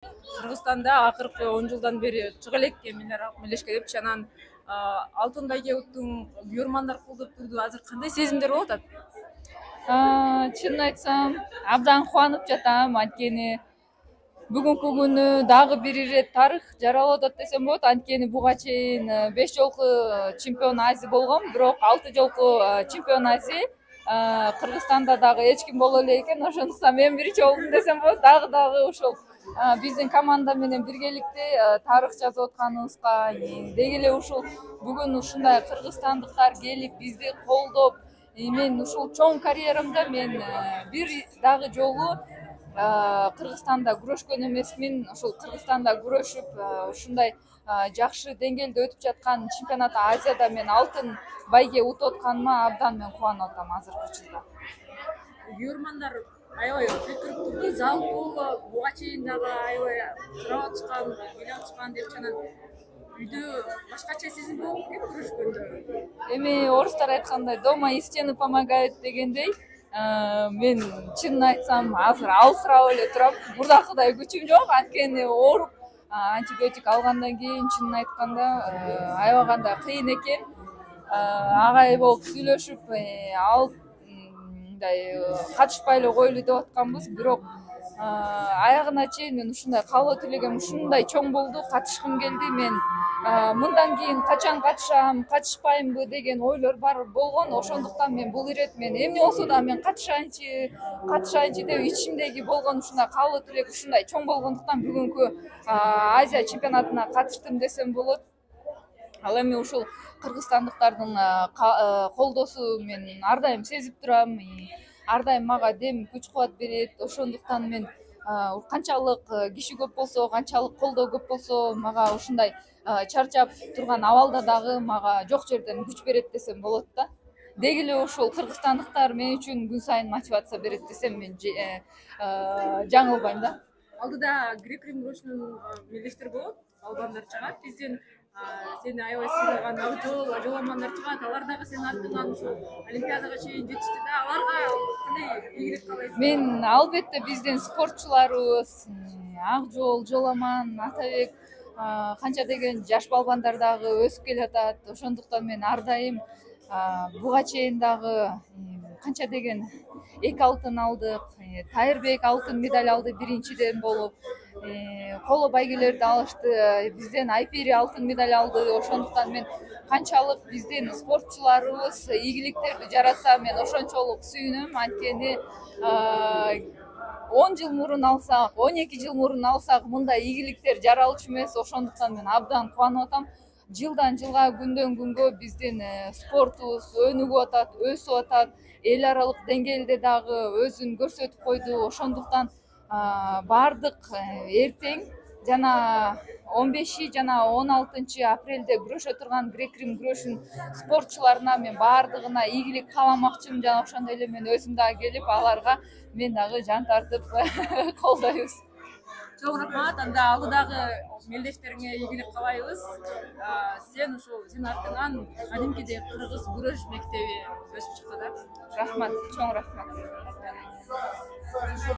Кыргызстанда акыркы 10 жылдан бери чыга элекке мелешке депчи анан алтын байгебовдун күйөрмандар колдоп турду. Азыр кандай сезимдер болуп атат? Чынын айтсам, абдан кубанып жатам. Анткени бүгүнкү күнү дагы бир ирет тарых жаралып атат десем болот. Анткени буга чейин 5 жолку чемпион Азия болгом, бирок 6 жолку чемпион Азия Кыргызстанда дагы эч ким боло элек экен. Ошондуктан мен биринчи болдум десем болот. Дагы ушул биздин команда менен биргеликте тарых жазып атканыбызга деги эле ушул бүгүн ушундай кыргызстандыктар келип бизди колдоп, мен ушул чоң карьерамда мен бир дагы жолу Кыргызстанда күрөшкөн эмесмин. Ушул Кыргызстанда күрөшүп ушундай жакшы деңгээлде өтүп жаткан чемпионат Азияда мен алтын байге утуп атканыма абдан мен кубанып атам азыркы учурда. Күйөрмандар аябай күтүрүп турду. Зал толо, буга чейин дагы аябай сурап атышкан, келип атышкан депчи анан үйдө башкача сезим болуп экен күрөшкөндө. Эми орустар айткандай дома и стены помогают дегендей, мен чынын айтсам азыр алысырап эле турам. Мурдакыдай күчүм жок, анткени ооруп антибиотик алгандан кийин чынын айтканда аябаганда кыйын экен. Агай болуп сүйлөшүп алып мындай катышпай эле коелу деп атканбыз, бирок аягына чейин мен ушундай каалоо тилегем ушундай чоң болду, катышкым келди. Мен мындан кийин качан катышам, катышпаймынбы деген ойлор бар болгон. Ошондуктан мен бул ирет мен эмне болсо да мен катышайынчы деп ичимдеги болгон ушундай каалоо тилек ушундай чоң болгондуктан бүгүнкү Азия чемпионатына катыштым десем болот. Ал эми ушул кыргызстандыктардын колдоосу мен ар дайым сезип турам. Ар дайым мага дем, күч кубат берет. Ошондуктан мен канчалык киши көп болсо, канчалык колдоо көп болсо, мага ушундай чарчап турган абалда дагы мага жок жерден күч берет десем болот да. Деги эле ушул кыргызстандыктар мен үчүн күн сайын мотивация берет десем мен жаңылбайм да. Алдыда грек-рим күрөшүнүн мелдештери болот, балбандар чыгат. Бизден сени аябай сыйлаган жоламандар чыгат. Алар дагы сенин артыңан ушул Олимпиадага чейин жетишти да. Аларга кандай ийгилик каалайсың? Мен албетте биздин спортчуларыбыз Акжол, Жоламан, Атабек канча деген жаш балбандар дагы өсүп келатат. Ошондуктан мен ар дайым буга чейин дагы канча деген 2 алтын алдык. Тайырбек алтын медаль алды биринчиден болуп. Коло байгелерди алышты. Бизден Айпери алтын медаль алды. Ошондуктан мен канчалык биздин спортчуларыбыз ийгиликтерди жаратса мен ошончолук сүйүнөм. Анткени 10 жыл мурун алсак, 12 жыл мурун алсак мындай ийгиликтер жаралчу эмес. Ошондуктан мен абдан кубанып атам. Жылдан жылга, күндөн күнгө биздин спортубуз өнүгүп атат, өсүп атат. Эл аралык деңгээлде дагы өзүн көрсөтүп койду. Ошондуктан бардык эртең жана 15 жана 16 апрелде күрөшө турган грек-рим күрөшүнүн спортчуларына мен бардыгына ийгилик кааламакчымын. Жана ошондой эле мен өзүм дагы келип аларга мен дагы жан тартып колдойбуз. Чоң рахмат. Анда алдыдагы мелдештериңе ийгилик каалайбыз. Сен ушул сенин артыңан кадимкидей кыргыз күрөш мектеби өсүп чыкты да. Рахмат, чоң рахмат.